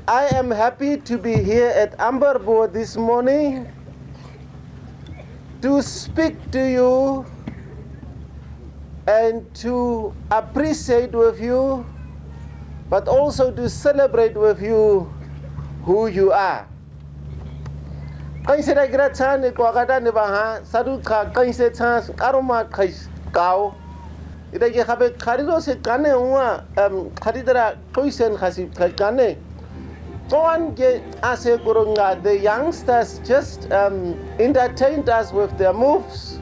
I am happy to be here at Amperbo this morning to speak to you and to appreciate with you, but also to celebrate with you who you are. Kainse da gira chane ko agada ne ba ha sadu kha kainse chans karoma khais kau ida ge khabe kharido se kane huwa kharidara koisen khasi kane Toan ge ase kurunga. The youngsters just entertained us with their moves.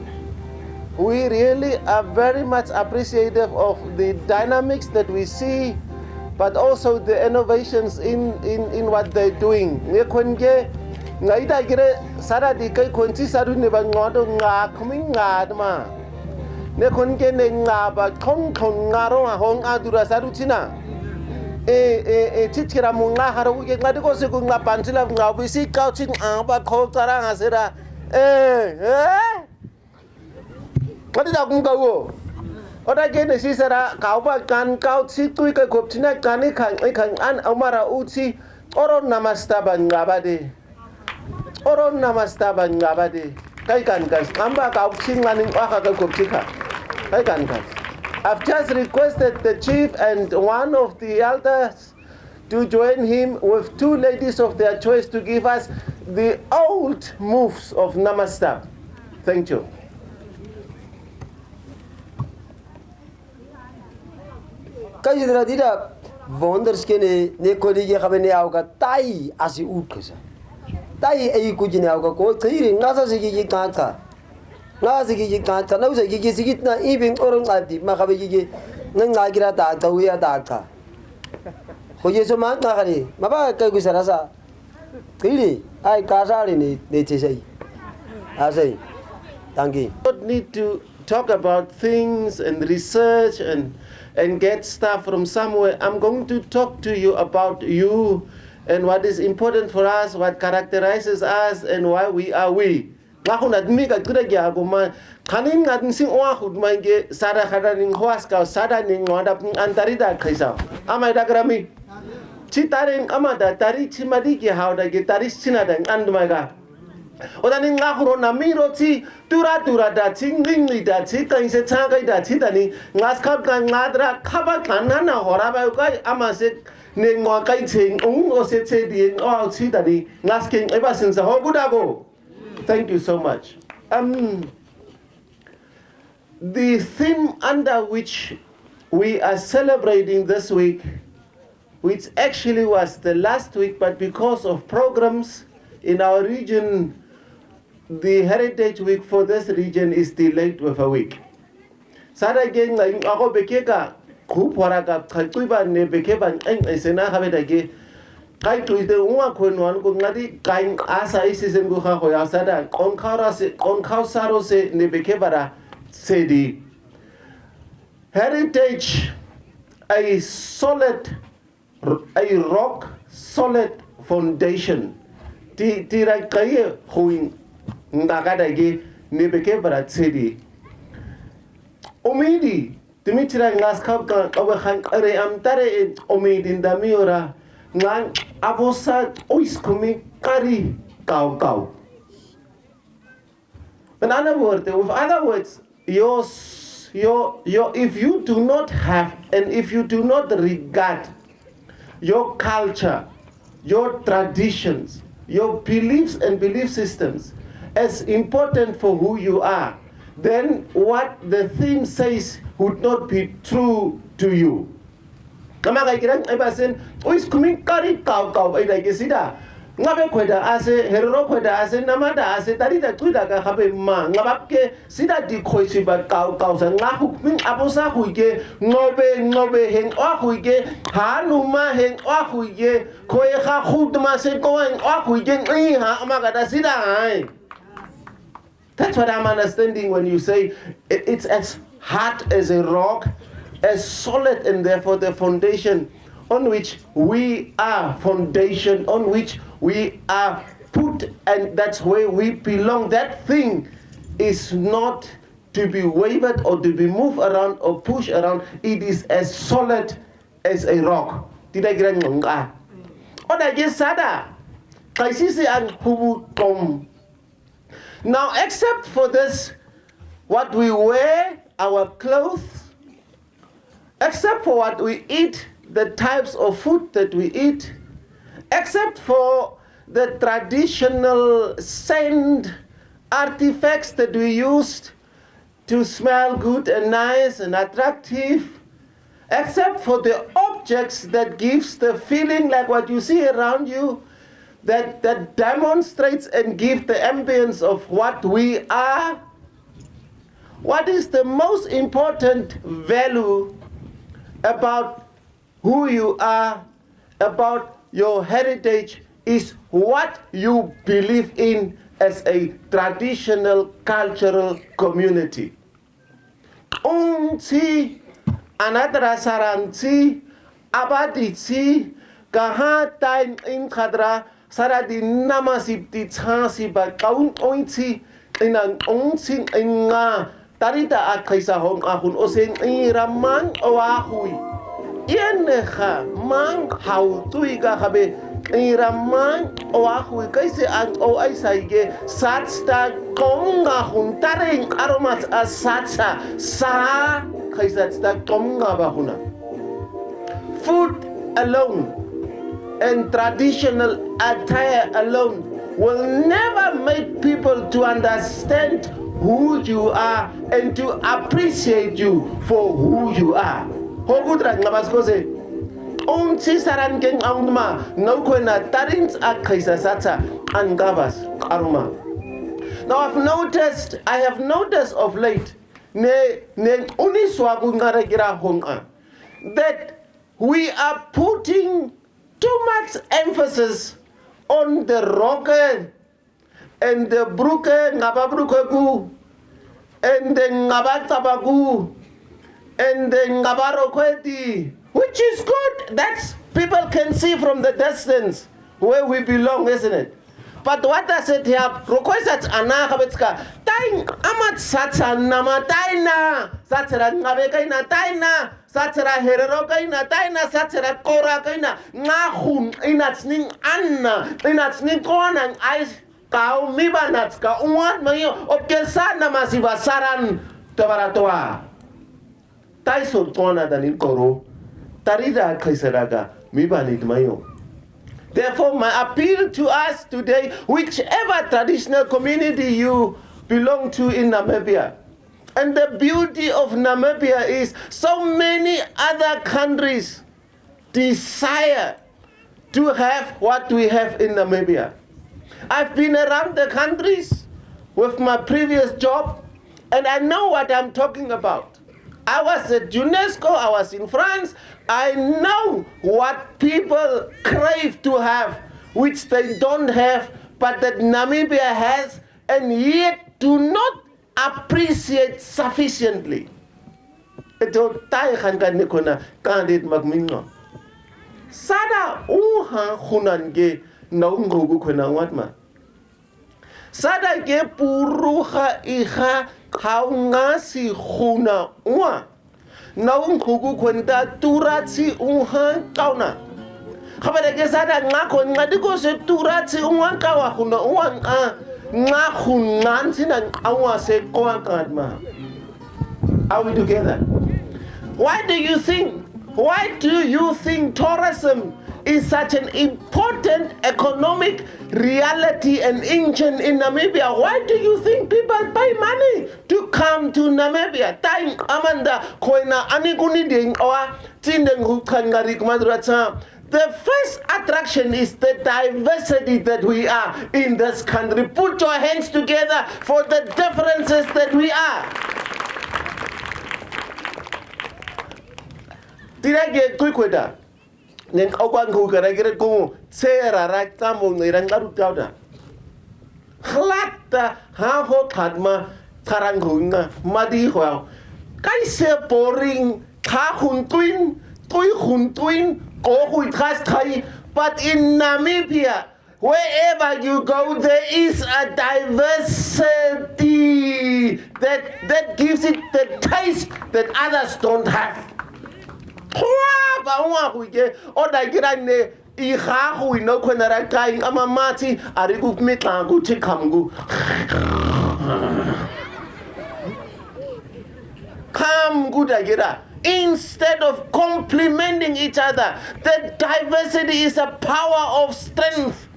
We really are very much appreciative of the dynamics that we see, but also the innovations in what they're doing. Ngai da gire sara di kai konchi saru ne ba ngodo nga khumi nga ma ne kon ke ne nga ba khong khong nga ro hong adura saru china chitira mu nga haro ge ngadi ko se ku nga pansila nga bisi ka chin ba kho tara nga sera ngadi da ku ga wo oda ge ne si sera ka ba kan ka chi tui ka khop china kan khang an amara uchi oro namasta ba nga ba de Oron namastaba ngabade kai kan gas amba ka upsingani aka ka koptika kai kan gas. I've just requested the chief and one of the elders to join him with two ladies of their choice to give us the old moves of Namastab. Thank you. Kajidra dida wonders kene ne kolege khabene auga tai asi ukesa. Tai ai kujine auga ko tiri ngasa sigi kanta. Ngasa sigi kanta na usa gigi sigit na ibing orang adi makabe gigi ngangira ta tawiya ta ka. Ko yeso man na kare maba kai gusarasa. Tiri ai kasari ne chesai. Asai. Thank you. Don't need to talk about things and research and get stuff from somewhere. I'm going to talk to you about you and what is important for us, what characterizes us, and why we are we. Ngakuna dmiga kudagya guma kanin ngadin sing wa khudmange sada khadaning hoaska sada ning wada antarida khaisa amai dagrami chitaring amada tari chimadi ki hauda ge taris chinada andmaga odaning ngakuro namiro chi tura da chingling da chi kainse changai da chi dani ngaskap kan ngadra khaba kanana horaba kai amase Nengwa kai ching o se che di o chi dani ngasking ever since ho gudago. Thank you so much. The theme under which we are celebrating this week, which actually was the last week, but because of programs in our region, the Heritage Week for this region is delayed with a week. Sada again, like ako bekeka, kupwaraga kakuiba ne bekeban esena habedage. Kai to the one kwenwan go ngadi kai asa isisen go ha hoya sada konkhausaro se ne bekebara sedi. Heritage, a rock solid foundation. Tira kai huing ndagadage ne bekebara sedi. Omidi Dimitri ngaskap ka kawakhan are amtare omidin damiora ngang abosa oiskumi kari kau. In other words, if you do not have and if you do not regard your culture, your traditions, your beliefs and belief systems as important for who you are, then what the theme says would not be true to you. Kama kay kirang ibasin, ois kuming kari kau ay dai sida. Ngabe kweda ase herro kweda ase namada ase tarida kuida ka habe ma ngabap ke sida di khoisi ba kau sa ngahu kuming aposa huike ngobe heng o huike hanuma heng o huike khoe kha khudma se koen o huike ngi ha amagada sida ai. That's what I'm understanding when you say it's as hard as a rock, as solid, and therefore the foundation on which we are put, and that's where we belong. That thing is not to be wavered or to be moved around or pushed around. It is as solid as a rock. Did I get it? Now, except for this, what we wear, our clothes, except for what we eat, the types of food that we eat, except for the traditional scent artifacts that we used to smell good and nice and attractive, except for the objects that gives the feeling like what you see around you, that demonstrates and gives the ambience of what we are. What is the most important value about who you are, about your heritage, is what you believe in as a traditional cultural community. Unti anadra saranti abaditi kahatain in kadra saradi namasipti tsansi ba kaun ointi inang onsin inga tarita akaisa hong ahun oseng iraman oahui yeneha mang hau tuiga habe iraman oahui kaise ang o aisaige satsta konga huntaring aromat asatsa sa kaisatsta konga bahuna. Food alone and traditional attire alone will never make people to understand who you are and to appreciate you for who you are. Hogudra ngabaskose onti saran geng aunma naukwena tarins akaisa satsa angabas aruma. Now I have noticed of late ne uniswa gungara gira honga that we are putting too much emphasis on the roke and the bruke ngababrukagu and the ngabatabagu and the ngabarokweti, which is good. That's people can see from the distance where we belong, isn't it? But what does it have? Rokwesat anakabetska tain amat satsa nama taina satsa ngabekaina taina satsa hererokaina taina satsa korakaina ngahun inatsning anna inatsning konang ais kau mibanatska umat mayo opkelsana masiba saran tabaratoa taisot kona danin koro tarida kaisaraga mibanit mayo. Therefore, my appeal to us today, whichever traditional community you belong to in Namibia, and the beauty of Namibia is so many other countries desire to have what we have in Namibia. I've been around the countries with my previous job, and I know what I'm talking about. I was at UNESCO, I was in France. I know what people crave to have, which they don't have, but that Namibia has, and yet do not appreciate sufficiently. Ito tayo kan nikona kandid magmingo. Sada uha hunan ge naungugu kuna watma. Sada ge puruha iha kaungasi huna ua. Naung kugu kwenta turatsi unha kauna. Kabada ke sada ngako ngadiko se turatsi unha kawa huna uang ngakun nansinan awa se koa kadma. Are we together? Why do you think tourism is such an important economic reality and engine in Namibia? Why do you think people pay money to come to Namibia? Time amanda koina aniguni ding oa tindeng hukangarik madrasa. The first attraction is the diversity that we are in this country. Put your hands together for the differences that we are. Tirage kuikweda. Nen awan ku kira-kira ku sera rakta mo ngirang laru tauda. Khlata ha ho khatma tarang hunga madi ho. Kai se boring kha hun twin ko hui khas thai. But in Namibia, wherever you go, there is a diversity that gives it the taste that others don't have. igago ino khona ra kaing amamati ari ku mitlangu thikamgu kamgu dagira. Instead of complementing each other, the diversity is a power of strength.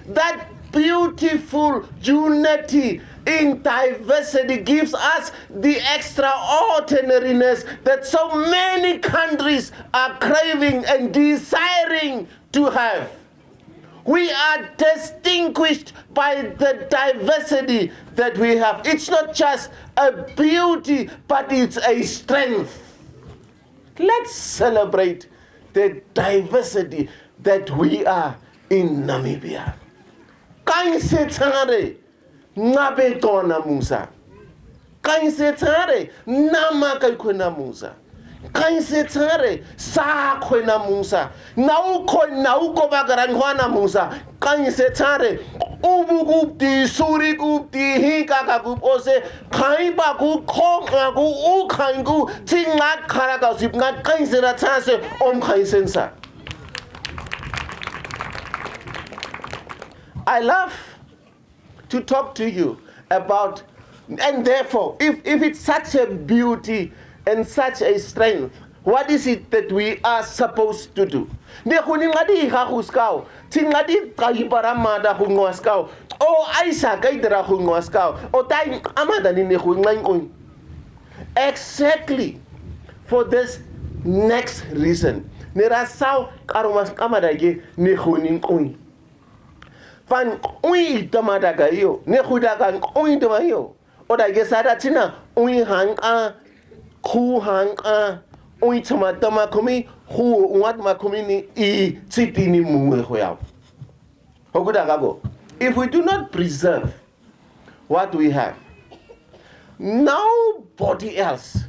That beautiful unity in diversity gives us the extraordinariness that so many countries are craving and desiring to have. We are distinguished by the diversity that we have. It's not just a beauty, but it's a strength. Let's celebrate the diversity that we are in Namibia. Kain se tsare ngabe tona musa. Kain se tsare nama kai khona musa. Kain se tsare sa khona musa. Nau ko bagarang khona musa. Kain se tsare ubu gup di suri gup di hi ka gup ose khai ba gu khong gu u khai gu tingat khara ka sip ngat kain se ra tsase om khai sensa. I love to talk to you about, and therefore, if it's such a beauty and such a strength, what is it that we are supposed to do? Ne khuni ngadi ha huskao, tingadi kaibara mada hungoskao, o aisa kaidra hungoskao, o tai amada ni ne hungain. Exactly for this next reason. Ne rasao karumas amada ge ne hunin oi. Fan ui tamada gayo, ne hudagan ui tamayo. Oda gesada tina ui hang a, ku hang a, ui tamatama kumi, hu wat makumini I titini muwe hoya. Hokudagago. If we do not preserve what we have, nobody else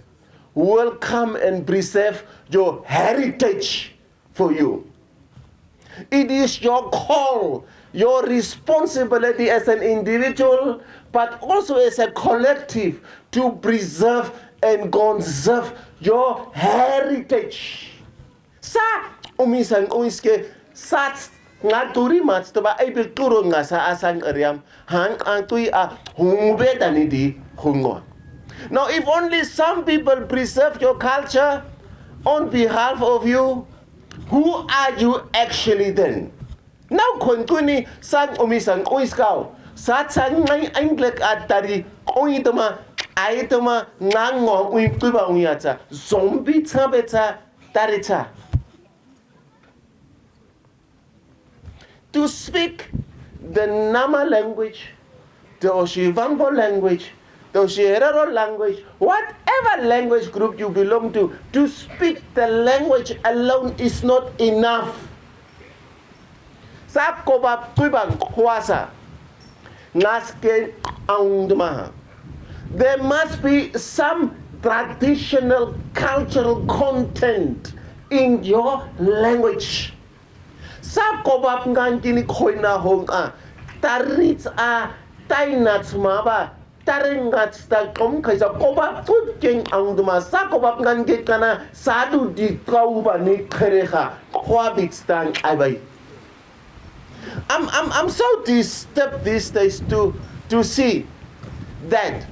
will come and preserve your heritage for you. It is your call, your responsibility as an individual, but also as a collective to preserve and conserve your heritage. Sa umisang uiske sat ngaturi mats toba ebe turo ngasa asang ariam hang antui a hungbe tanidi hungo. Now if only some people preserve your culture on behalf of you, who are you actually then? Now kontuni sang umisang uiskau sat sang ngai anglek atari oitama aitama ngango uituba uyata zombie tabeta tarita. To speak the Nama language, the Oshivambo language, the Oshirero language, whatever language group you belong to speak the language alone is not enough. Sakoba Kuban Kwasa Naske Aundmaha. There must be some traditional cultural content in your language. Sakobab ngantini koina honga tarits a tainats maba taringats ta kom kaisa kobab tutking angduma sakobab ngange kana sadu di kauba ni kereha kwabitstang abai. I'm so disturbed these days to see that,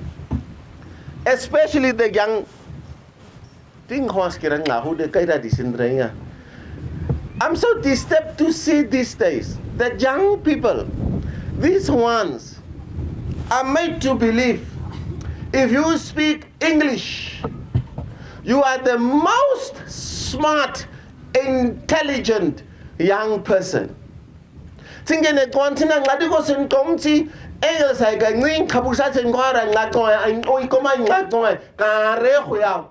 especially the young thing hoskiran ngahu de kaira disindrenya. I'm so disturbed to see these days that young people, these ones, are made to believe if you speak English, you are the most smart, intelligent young person. Tingene kontina ngadi ko sin komti English ay ga ngin kabusa sin kwara ngato ay oi koma ngato kare khoya.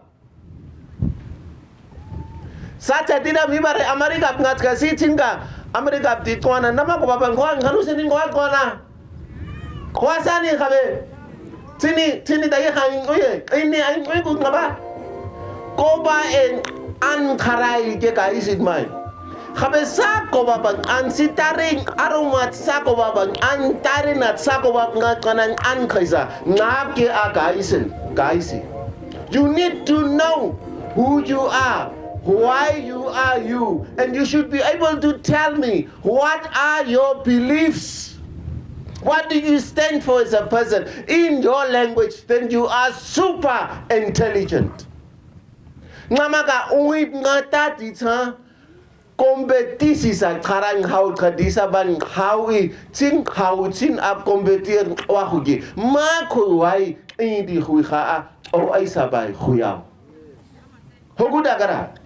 Sata dina mibare America ngatka sitinga America ditwana nama ko babang ko nganu sin ko kona. Kwasani khabe. Tini dai khang oye ini ai ko ngaba. Ko ba en Ankara ke ka isid mai. Khabe sako babang ansitaring aromat sako babang antarinat sako babang kanan ankaisa ngake agaisen gaisi. You need to know who you are why you are you. And you should be able to tell me, what are your beliefs? What do you stand for as a person? In your language, then you are super intelligent. Ngamaka uwi ngata dita kompetisi sa karang hau kadisa ban hawi ting hau tin ap kompetir wahugi ma kuwai indi hui kha o ai sabai huyao. Hogudagara.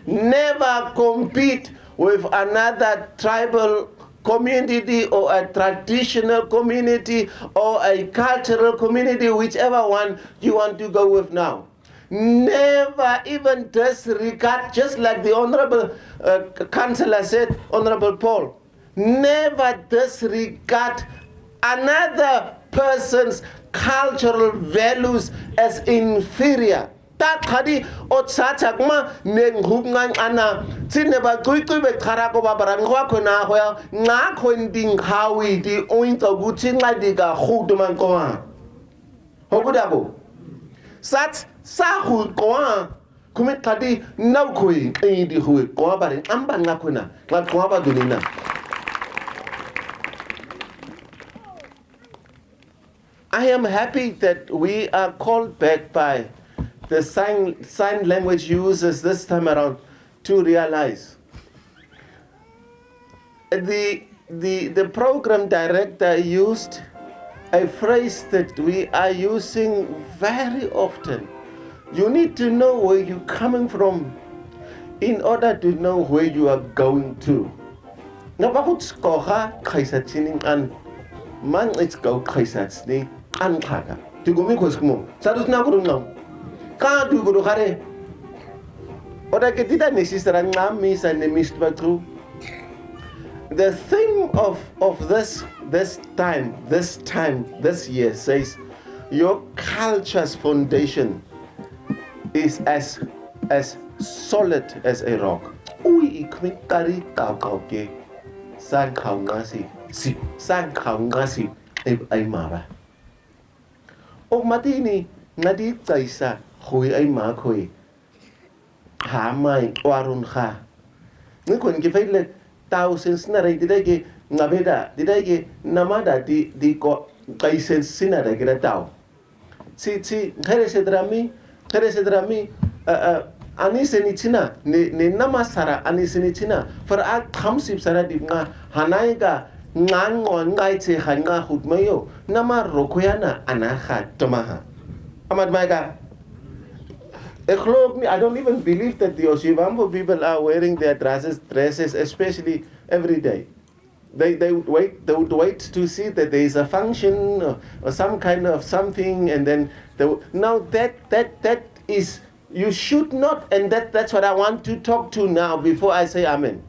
Never compete with another tribal community or a traditional community or a cultural community, whichever one you want to go with now. Never even disregard, just like the Honorable Councillor said, Honorable Paul, never disregard another person's cultural values as inferior. Ta khadi o tsatsak ma neng hubngan ana tsine ba kuikui be kharako ba barang wa khona ho nga khonding hawi di ointo gutin la diga khudman ko ho budabo sat sa hu ko kumet khadi nau khoi e di hu ko ba ring amba nga khona la ko ba dunina. I am happy that we are called back by the sign language users this time around to realize. The program director used a phrase that we are using very often. You need to know where you're coming from in order to know where you are going to. Nabakut skoha kaisatining an man it's go kaisatni an kaka. Tugumi koskmo. Sadus na kurunam. Ka du guru khare ora ke tita nesisra ngam mi sa ne mistbatru. The theme of this year says your culture's foundation is as solid as a rock. Ui ikmin kari kau ke san kau ngasi ai maba o matini ngadi tsaisa khoi ai ma khoi ha mai warun kha ni kon ke faile thousands na rai didai ngabeda didai namada di ko kaisen sinara gira tau si khere se drami ani senichina ne namasara ani senichina for a thamsip sara dinga hanai ga ngan ngai che hanga hutmayo nama rokoyana anaha tomaha amad maiga. I don't even believe that the Oshivambo people are wearing their dresses, especially every day. They would wait to see that there is a function or some kind of something, and then now that is, you should not, and that's what I want to talk to now before I say amen.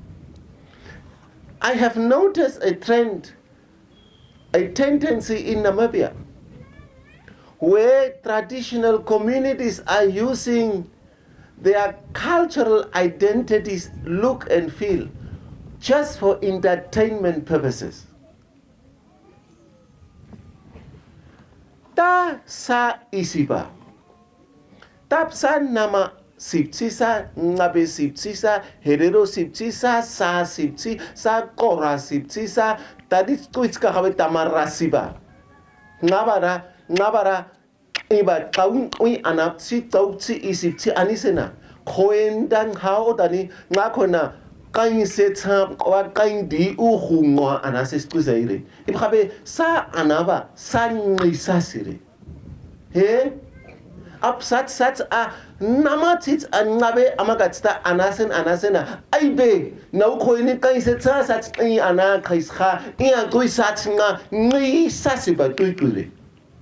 I have noticed a trend, a tendency in Namibia, where traditional communities are using their cultural identities, look and feel, just for entertainment purposes. Ta sa isiba. Tap sa nama siptisa, ngabe siptisa, herero siptisa, sa sipti, sa kora siptisa, tadi kuitska habe tamara siba. Ngabara iba taun ui anapsi tauti isipti anisena koendang hao dani ngakona kain setam wa kain di uhunga anasis kuzaire ibabe sa anaba san nisasire he sat a namatit angabe amagatsta anasena aibe na ukoini kain setsa sat I ana kaisha ia kuisat nga nisasiba tuikure.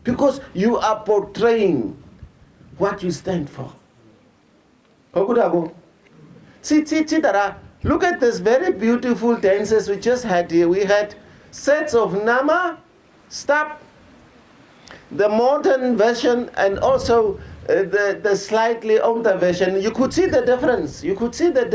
Because you are portraying what you stand for. Look at this very beautiful dances we just had here. We had sets of nama, stop, the modern version, and also the slightly older version. You could see the difference. You could see when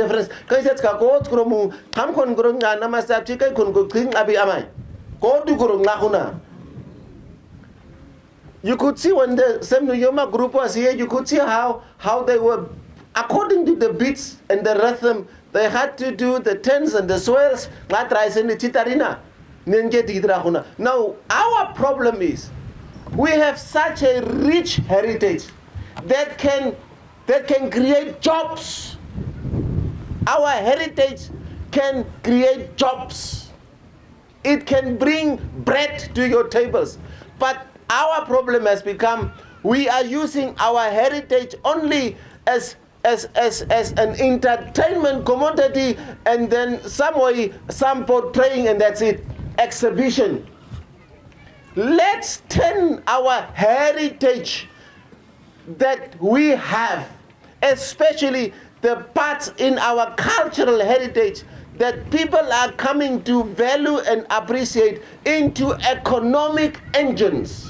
the Semnuyoma group was here, you could see how they were according to the beats and the rhythm, they had to do the turns and the swirls. Now, our problem is we have such a rich heritage that can create jobs. Our heritage can create jobs. It can bring bread to your tables. But our problem has become we are using our heritage only as an entertainment commodity, and then some portraying, and that's it. Exhibition. Let's turn our heritage that we have, especially the parts in our cultural heritage that people are coming to value and appreciate, into economic engines.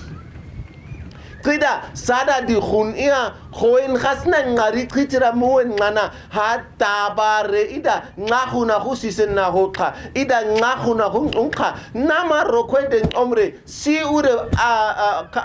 Qida sada di khunia khoen khasna ngari qitira muwen ngana ha tabare ida ngahuna khusisen na hoqa ida ngahuna hunqa nama rokweden omre si ure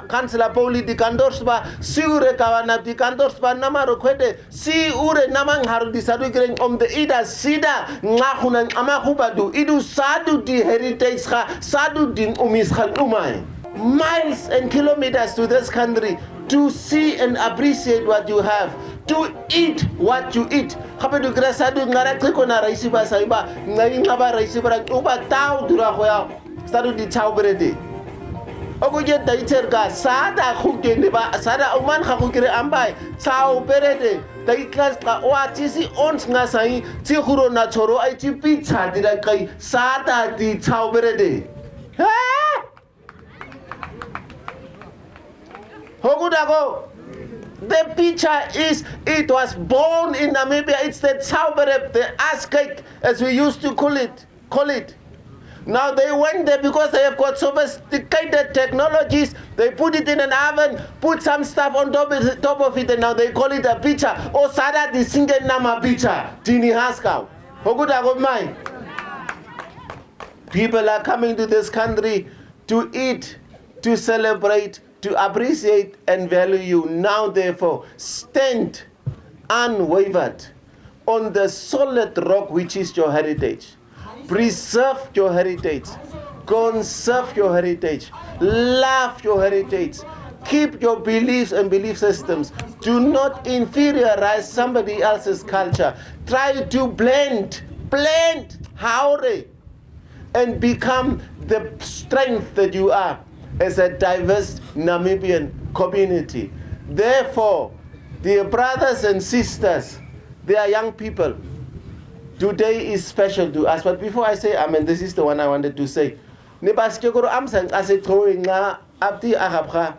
kansela politi kandorsba si ure kawana di kandorsba nama rokwede si ure nama ngharu di sadu greng omde ida sida ngahuna amakubadu idu sadu di heritage kha sadu din umis kha umai. Miles and kilometers to this country to see and appreciate what you have, to eat what you eat. Kapag grasado ngara ko na raisi ba sa iba, ngayon nga ba raisi ba uba tao dura ko ya. Stado di tao berede. Ogo je daiter ka sada khuke ne ba sada uman khukire ambay tao berede. Dai class ka wa tisi ons nga sai ti khuro na choro ai ti pizza dira kai sada di tao berede. Ha! The picture is, it was born in Namibia. It's the Tauberep, the ass cake, as we used to call it. Now they went there because they have got sophisticated technologies. They put it in an oven, put some stuff on top of it, and now they call it a picture. O sada di single nama picture. Tini haskau. People are coming to this country to eat, to celebrate, to appreciate and value you. Now, therefore, stand unwavered on the solid rock which is your heritage. Preserve your heritage. Conserve your heritage. Love your heritage. Keep your beliefs and belief systems. Do not inferiorize somebody else's culture. Try to blend, haure, and become the strength that you are as a diverse Namibian community. Therefore, dear brothers and sisters, dear young people, today is special to us. But before I say amen, this is the one I wanted to say. Nebaskegoro amsang ase nga abdi ahabra.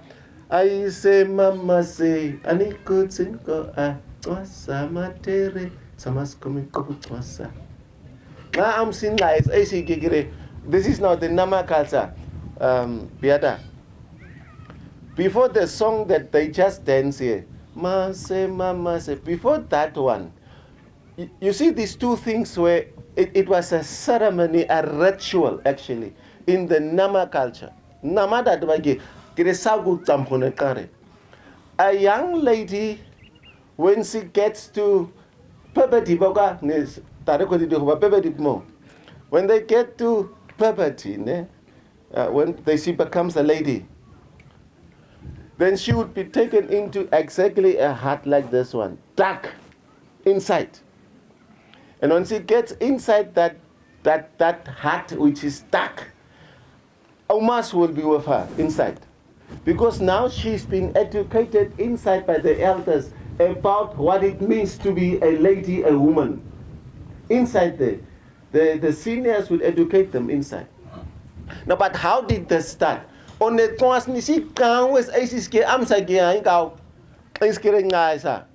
I say mama say ani kutsin ko a sama tere samas komiko twasa. Nga am sin guys AC gigire. This is now the Nama culture. Biada. Before the song that they just dance here, mama say, before that one, you see these two things where it was a ceremony, a ritual actually, in the Nama culture. Nama that wage, a young lady, when she gets to puberty, when they get to puberty, when she becomes a lady, then she would be taken into exactly a hut like this one, dark inside. And when she gets inside that hut which is dark, Omas will be with her inside. Because now she's being educated inside by the elders about what it means to be a lady, a woman. Inside there. The seniors will educate them inside. Now, but how did this start? On the transnisi was Asiske Amsagia is getting Gaza.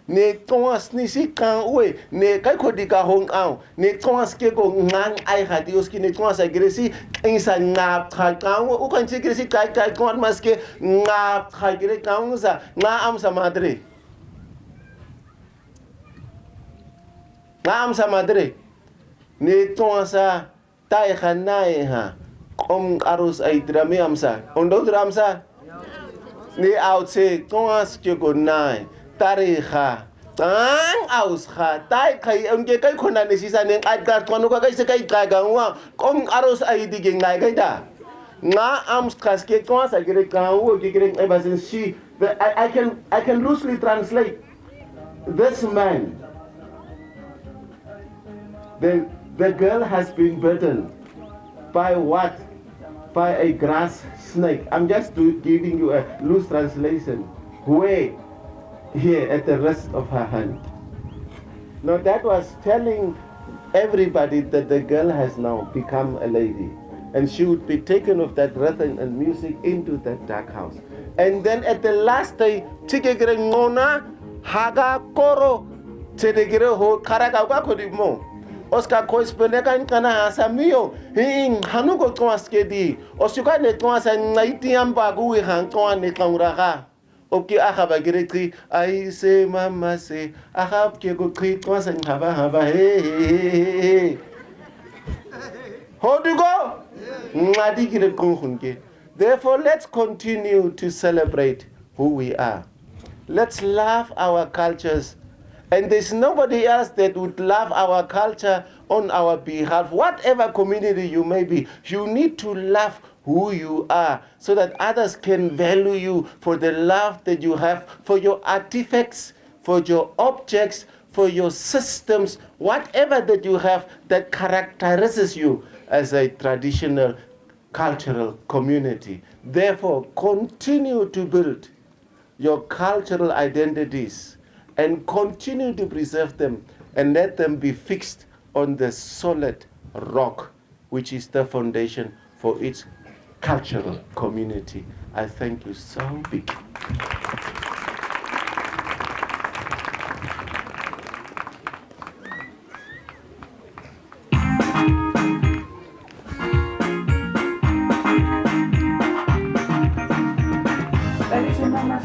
Ne transnisi can way, ne Kakodika Hong Out, ne transkego Nang I had Yoski, ne transagresi, inside Nap Hakan, who can take it, Kai Maske, Nap Hagre Kanza, Na Amsa Madre. Na Amsa Madre. Ne transa Taihanaiha. Arus ay drami amsa. Ondo dramsa. Ni out say, Toas Jogo nine. Tariha. Ang auskha tai kai onke kai khona ne sisa neng adgar twanu ka kai se kai traga wa kom aros ai dige ngai kai da nga amskas ke kwa sa gire ka wo ke gire ebasin she I can loosely translate this man. The girl has been bitten by what? By a grass snake. I'm just giving you a loose translation. Where? Here at the rest of her hand. Now that was telling everybody that the girl has now become a lady. And she would be taken of that rhythm and music into that dark house. And then at the last day, Tikegre Ngona, Haga Koro, Tedegre Ho, Karagawa Kodimo. Oscar Koispeneka and Kana Samio, Hing Hanugo Toaskedi, Osuka Netoas and Naitiam Bagu, Hantoan Netangraha. Okay, I have a great I say, Mama say, I have to go create once and have a hey. How do you go? Therefore, let's continue to celebrate who we are. Let's love our cultures. And there's nobody else that would love our culture on our behalf. Whatever community you may be, you need to love who you are so that others can value you for the love that you have for your artifacts, for your objects, for your systems, whatever that you have that characterizes you as a traditional cultural community. Therefore, continue to build your cultural identities and continue to preserve them and let them be fixed on the solid rock, which is the foundation for its cultural community. I thank you so big. Thank you, Mama.